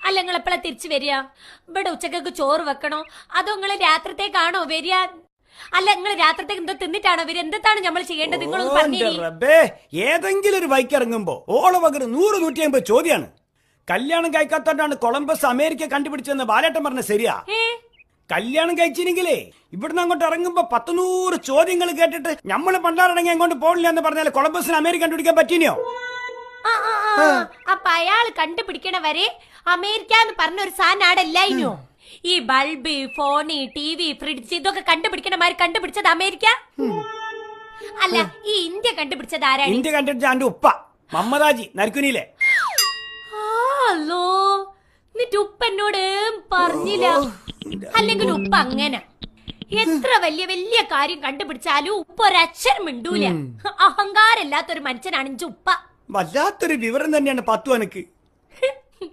അല്ല നിങ്ങൾ എപ്പോഴാ തിരിച്ചു വരിക? ഇവിടെ ഉച്ചക്കൊക്കെ ചോറ് വെക്കണോ അതോ നിങ്ങൾ രാത്രിത്തേക്കാണോ വരിക? അല്ല നിങ്ങൾ രാത്രിത്തേക്ക് എന്തോ തിന്നിട്ടാണോ വരിക? എന്താണ് നമ്മൾ ചെയ്യേണ്ടത്? നിങ്ങളൊന്ന് പറഞ്ഞു. ഏതെങ്കിലും ഒരു ബൈക്ക് ഇറങ്ങുമ്പോ ഓള പകരം 100-150 ചോദ്യാണ്. കല്യാണം കഴിക്കാത്തോണ്ടാണ് കൊളംബസ് അമേരിക്ക കണ്ടുപിടിച്ചെന്ന് ബാലേട്ടൻ പറഞ്ഞ ശരിയാ? കല്യാണം കഴിച്ചില്ലെങ്കിലേ ഇവിടുന്ന് അങ്ങോട്ട് ഇറങ്ങുമ്പോ 100 ചോദ്യങ്ങൾ കേട്ടിട്ട് നമ്മള് പണ്ടാറടങ്ങി അങ്ങോട്ട് പോകില്ല എന്ന് പറഞ്ഞാൽ കൊളംബസിന് അമേരിക്ക കണ്ടുപിടിക്കാൻ പറ്റിയോ? അപ്പൊ അയാൾ കണ്ടുപിടിക്കണ വരെ അമേരിക്ക എന്ന് പറഞ്ഞ ഒരു സാധനം ആടല്ലായിനോ? ഈ ബൾബ്, ഫോണ്, TV, ഫ്രിഡ്ജ് ഇതൊക്കെ കണ്ടുപിടിക്കണമാര് കണ്ടുപിടിച്ചത് അമേരിക്ക അല്ല. ഈ ഇന്ത്യ കണ്ടുപിടിച്ചത് ആരാണ്? ഇന്ത്യ കണ്ടുപിടിച്ച എന്റെ ഉപ്പ മമ്മദാജി നരക്കുനിയിലെ. ഹലോ, എന്നിട്ട് ഉപ്പ എന്നോട് പറഞ്ഞില്ല. അല്ലെങ്കിൽ ഉപ്പ അങ്ങനെ എത്ര വലിയ വലിയ കാര്യം കണ്ടുപിടിച്ചാലും ഉപ്പ ഒരക്ഷരം മിണ്ടൂല. അഹങ്കാരമില്ലാത്തൊരു മനുഷ്യനാണ് ഇഞ്ച ഉപ്പ. വല്ലാത്തൊരു വിവരം തന്നെയാണ് പത്തു. എനിക്ക്